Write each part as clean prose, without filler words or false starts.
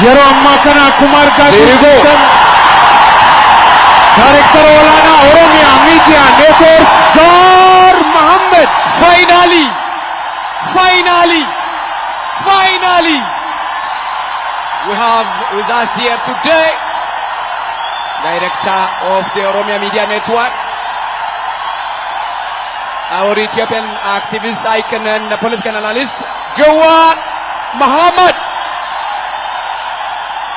yeroo ammaa kana akkuma argaa jirtan Director olaanaa Oromiyaa Miidiyaa Network Jawar Mahmmad. Finally, we have with us here today Director of the Oromia Media Network, our Ethiopian activist, icon and political analyst, Jawar Mahmmad.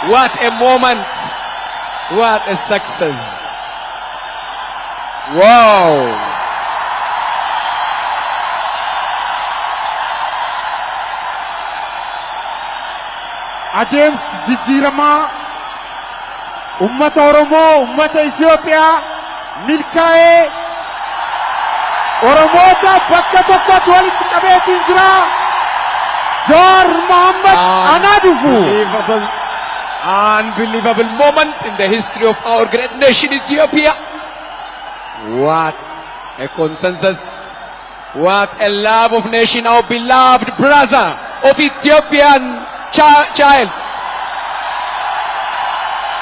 What a moment! What a success! Wow! Adeemsi jijjiiramaa ummata Oromoo, ummata Itoophiyaa milkaa'ee Oromoota bakka tokkotti walitti qabeetiin jira. Jawar Mahmmad anaa dhufu. Unbelievable moment in the history of our great nation Ethiopia. What a consensus. What a love of nation, our beloved brother of Ethiopian child.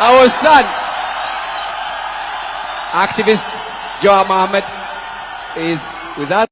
Our son, activist Jawar Mahmmad is with us.